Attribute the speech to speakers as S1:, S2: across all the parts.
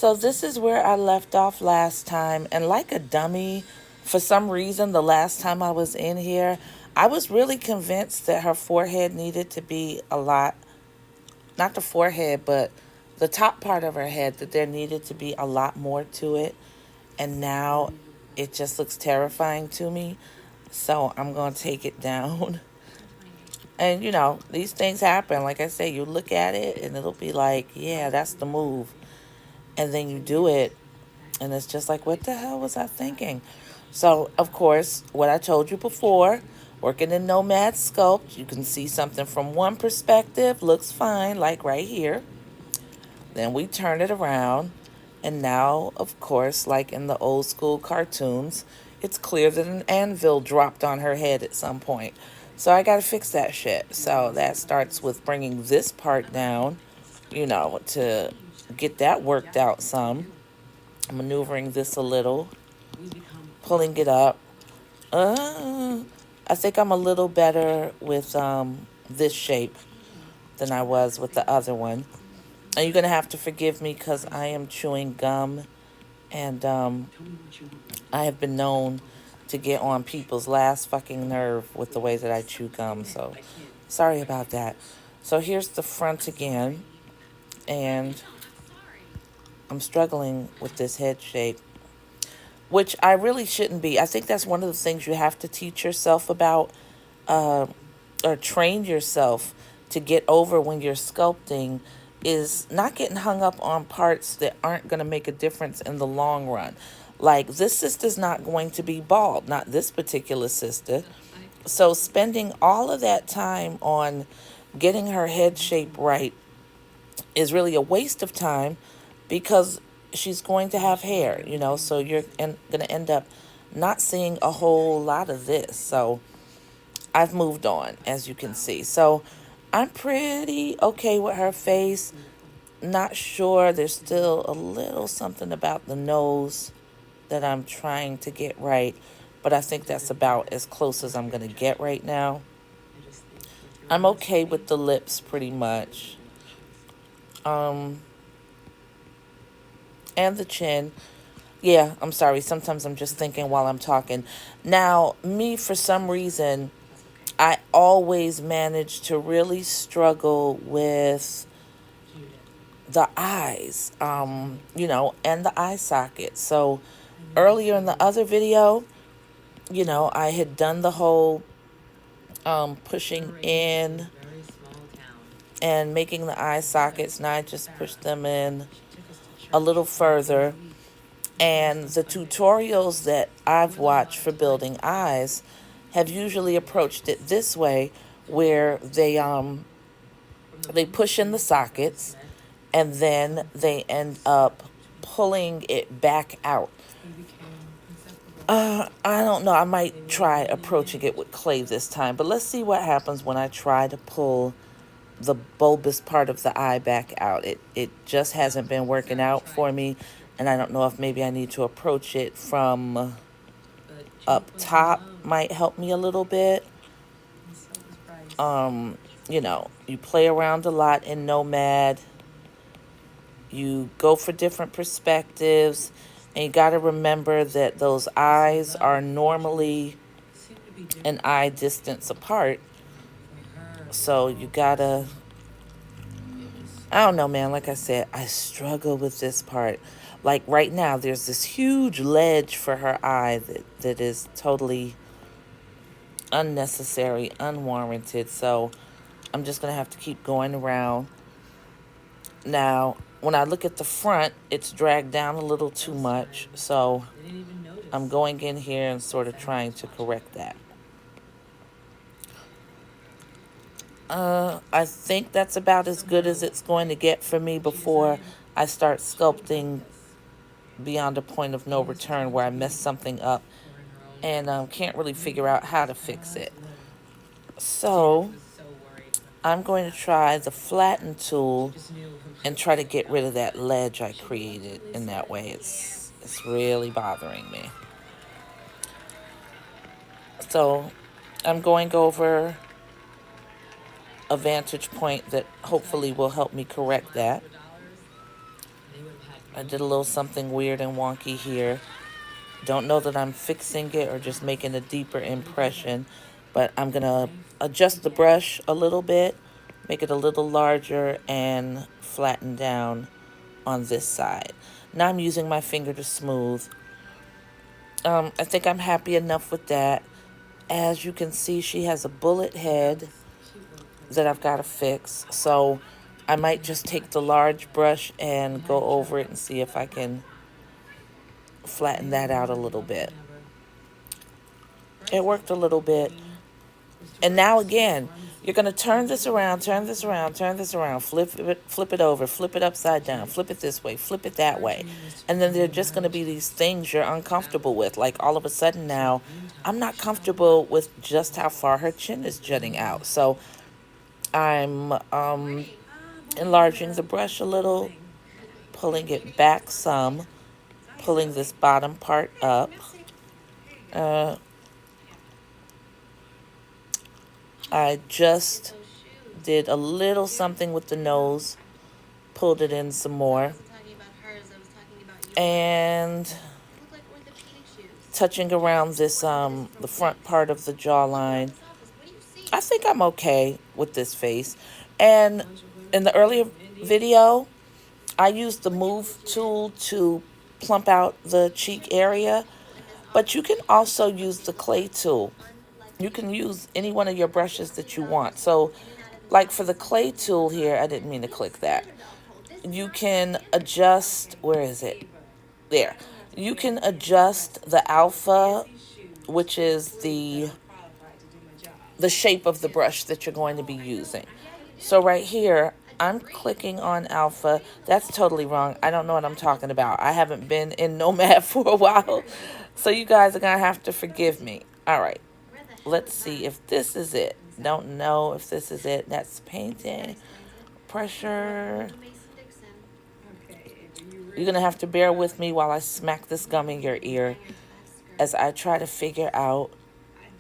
S1: So this is where I left off last time, and like a dummy, for some reason, the last time I was in here, I was really convinced that her forehead needed to be a lot, not the forehead, but the top part of her head, that there needed to be a lot more to it. And now it just looks terrifying to me. So I'm going to take it down. And these things happen. Like I say, you look at it and it'll be like, yeah, that's the move. And then you do it and it's just like, what the hell was I thinking? So, of course, what I told you before, working in Nomad Sculpt, you can see something from one perspective, looks fine, like right here. Then we turn it around. And now, of course, like in the old school cartoons, it's clear that an anvil dropped on her head at some point. So I got to fix that shit. So that starts with bringing this part down, to get that worked out some. Maneuvering this a little, pulling it up. I think I'm a little better with this shape than I was with the other one. And you're going to have to forgive me because I am chewing gum. And I have been known to get on people's last fucking nerve with the way that I chew gum. So sorry about that. So here's the front again. And I'm struggling with this head shape, which I really shouldn't be. I think that's one of the things you have to teach yourself about, uh, or train yourself to get over when you're sculpting, is not getting hung up on parts that aren't going to make a difference in the long run. Like, this sister's not going to be bald, not this particular sister. So spending all of that time on getting her head shape right is really a waste of time because she's going to have hair, so you're going to end up not seeing a whole lot of this. So I've moved on, as you can see. So I'm pretty okay with her face. Not sure. There's still a little something about the nose that I'm trying to get right, but I think that's about as close as I'm going to get right now. I'm okay with the lips pretty much. Um, and the chin. Yeah, I'm sorry. Sometimes I'm just thinking while I'm talking. Now, me, for some reason, I always manage to really struggle with the eyes, and the eye socket. So earlier in the other video, I had done the whole pushing in and making the eye sockets. Now I just push them in a little further. And the tutorials that I've watched for building eyes have usually approached it this way, where they push in the sockets and then they end up pulling it back out. I don't know. I might try approaching it with clay this time, but let's see what happens when I try to pull the bulbous part of the eye back out. It just hasn't been working out for me, and I don't know if maybe I need to approach it from up top. Might help me a little bit. You play around a lot in Nomad. You go for different perspectives, and you got to remember that those eyes are normally an eye distance apart. So you gotta, I don't know, man. Like I said, I struggle with this part. Like right now, there's this huge ledge for her eye that is totally unnecessary, unwarranted. So I'm just going to have to keep going around. Now, when I look at the front, it's dragged down a little too much. So I'm going in here and sort of trying to correct that. I think that's about as good as it's going to get for me before I start sculpting beyond a point of no return where I mess something up and can't really figure out how to fix it. So I'm going to try the flatten tool and try to get rid of that ledge I created in that way. It's really bothering me. So I'm going over a vantage point that hopefully will help me correct that. I did a little something weird and wonky here. Don't know that I'm fixing it or just making a deeper impression, but I'm going to adjust the brush a little bit, make it a little larger, and flatten down on this side. Now I'm using my finger to smooth. I think I'm happy enough with that. As you can see, she has a bullet head that I've got to fix. So I might just take the large brush and go over it and see if I can flatten that out a little bit. It worked a little bit. And now again, you're going to turn this around, turn this around, turn this around, flip it over, flip it upside down, flip it this way, flip it that way. And then there are just going to be these things you're uncomfortable with. Like all of a sudden now, I'm not comfortable with just how far her chin is jutting out. So I'm enlarging the brush a little, pulling it back some, pulling this bottom part up. I just did a little something with the nose, pulled it in some more, and touching around this the front part of the jawline. I think I'm okay with this face. And in the earlier video, I used the move tool to plump out the cheek area, but you can also use the clay tool. You can use any one of your brushes that you want. So like for the clay tool here, I didn't mean to click that. You can adjust, where is it? There. You can adjust the alpha, which is the shape of the brush that you're going to be using. So right here, I'm clicking on alpha. That's totally wrong. I don't know what I'm talking about. I haven't been in Nomad for a while. So you guys are going to have to forgive me. All right. Let's see if this is it. Don't know if this is it. That's painting. Pressure. You're going to have to bear with me while I smack this gum in your ear as I try to figure out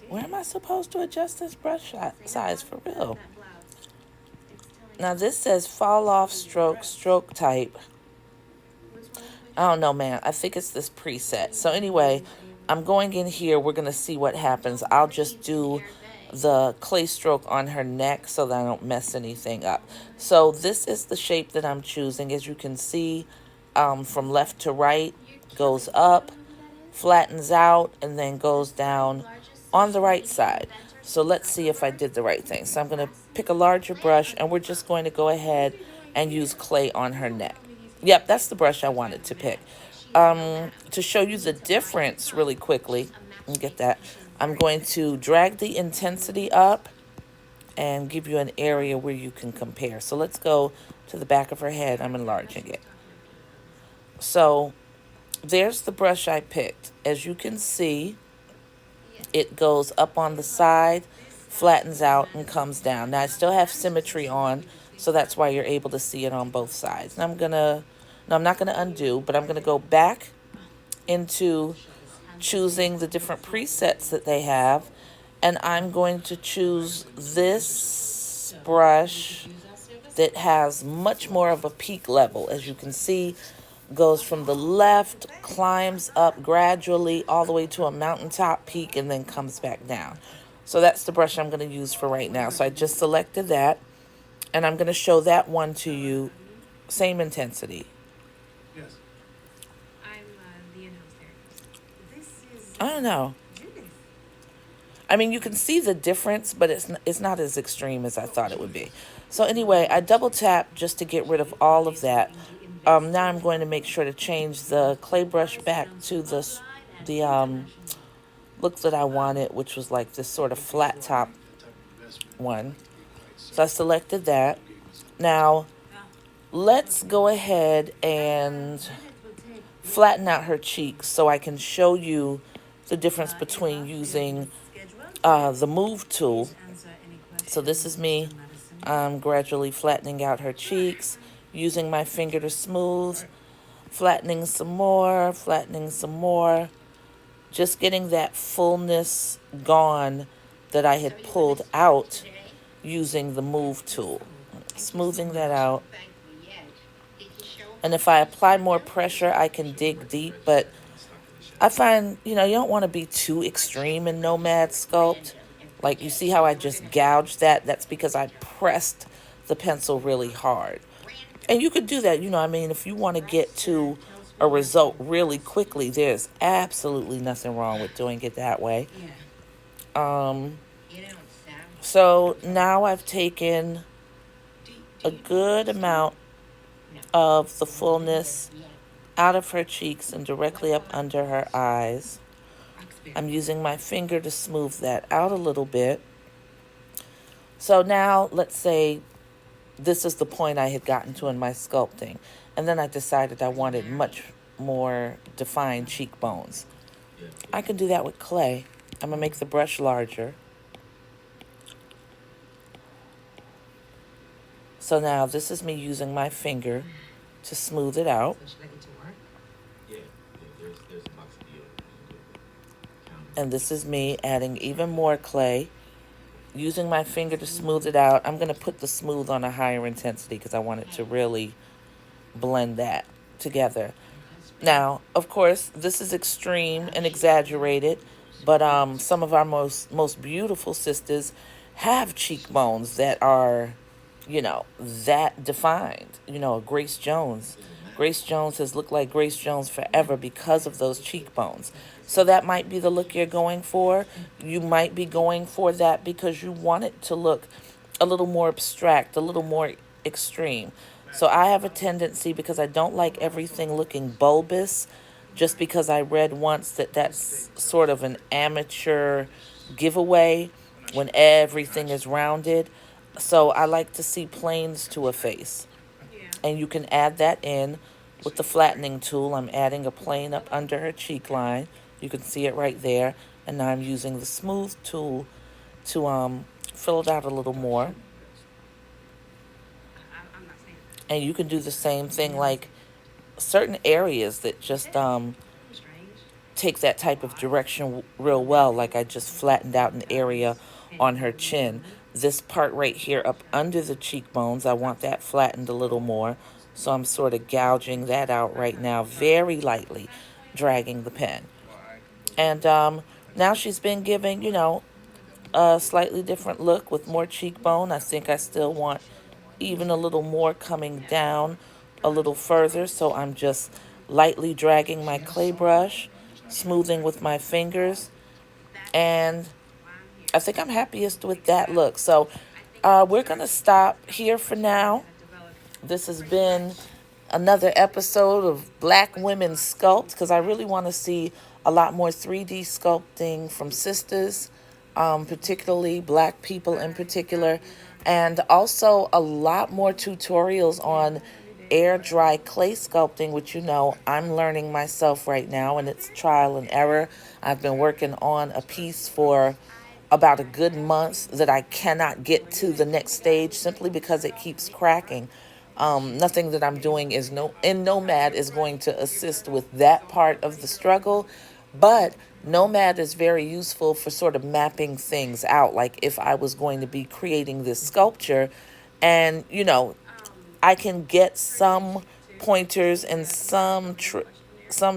S1: where am I supposed to adjust this brush size for real. Now this says fall off stroke, stroke type. I don't know, man. I think it's this preset. So anyway, I'm going in here. We're going to see what happens. I'll just do the clay stroke on her neck so that I don't mess anything up. So this is the shape that I'm choosing. As you can see, from left to right, goes up, flattens out, and then goes down on the right side. So let's see if I did the right thing. So I'm going to pick a larger brush, and we're just going to go ahead and use clay on her neck. Yep, that's the brush I wanted to pick. To show you the difference really quickly, and get that, I'm going to drag the intensity up and give you an area where you can compare. So let's go to the back of her head. I'm enlarging it. So there's the brush I picked. As you can see, it goes up on the side, flattens out, and comes down. Now I still have symmetry on, so that's why you're able to see it on both sides. And I'm not gonna undo, but I'm gonna go back into choosing the different presets that they have, and I'm going to choose this brush that has much more of a peak level. As you can see, goes from the left, climbs up gradually all the way to a mountaintop peak, and then comes back down. So that's the brush I'm going to use for right now. So I just selected that, and I'm going to show that one to you. Same intensity.
S2: Yes.
S1: I don't know. I mean, you can see the difference, but it's not as extreme as I thought it would be. So anyway, I double tap just to get rid of all of that. Now I'm going to make sure to change the clay brush back to the look that I wanted, which was like this sort of flat top one. So I selected that. Now, let's go ahead and flatten out her cheeks so I can show you the difference between using the move tool. So this is me gradually flattening out her cheeks, using my finger to smooth, flattening some more, just getting that fullness gone that I had pulled out using the move tool. Smoothing that out. And if I apply more pressure, I can dig deep. But I find, you don't want to be too extreme in Nomad Sculpt. Like, you see how I just gouged that? That's because I pressed the pencil really hard. And you could do that, I mean, if you want to get to a result really quickly, there's absolutely nothing wrong with doing it that way. Um, so now I've taken a good amount of the fullness out of her cheeks and directly up under her eyes. I'm using my finger to smooth that out a little bit. So now let's say this is the point I had gotten to in my sculpting. And then I decided I wanted much more defined cheekbones. I can do that with clay. I'm going to make the brush larger. So now this is me using my finger to smooth it out. And this is me adding even more clay, using my finger to smooth it out. I'm going to put the smooth on a higher intensity because I want it to really blend that together. Now, of course, this is extreme and exaggerated, but some of our most beautiful sisters have cheekbones that are, that defined. Grace Jones. Grace Jones has looked like Grace Jones forever because of those cheekbones. So that might be the look you're going for. You might be going for that because you want it to look a little more abstract, a little more extreme. So I have a tendency, because I don't like everything looking bulbous, just because I read once that that's sort of an amateur giveaway when everything is rounded. So I like to see planes to a face. And you can add that in with the flattening tool. I'm adding a plane up under her cheek line. You can see it right there. And now I'm using the smooth tool to fill it out a little more. And you can do the same thing, like certain areas that just take that type of direction real well. Like I just flattened out an area on her chin. This part right here up under the cheekbones, I want that flattened a little more. So I'm sort of gouging that out right now, very lightly, dragging the pen. And now she's been giving, a slightly different look with more cheekbone. I think I still want even a little more coming down a little further. So I'm just lightly dragging my clay brush, smoothing with my fingers. And I think I'm happiest with that look. So we're going to stop here for now. This has been another episode of Black Women Sculpt, because I really want to see a lot more 3D sculpting from sisters, particularly Black people in particular, and also a lot more tutorials on air dry clay sculpting, which I'm learning myself right now, and it's trial and error. I've been working on a piece for about a good month that I cannot get to the next stage simply because it keeps cracking. Nothing that I'm doing in Nomad is going to assist with that part of the struggle, but Nomad is very useful for sort of mapping things out. Like if I was going to be creating this sculpture and, I can get some pointers and some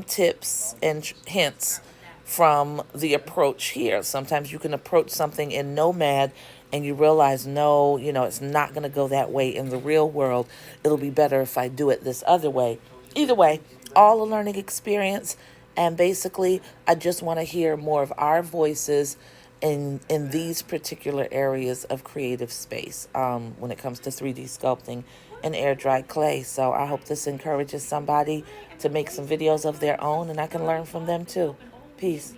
S1: tips and hints from the approach here. Sometimes you can approach something in Nomad and you realize, no, it's not going to go that way in the real world. It'll be better if I do it this other way. Either way, all a learning experience. And basically, I just want to hear more of our voices in these particular areas of creative space when it comes to 3D sculpting and air dry clay. So I hope this encourages somebody to make some videos of their own, and I can learn from them too. Peace.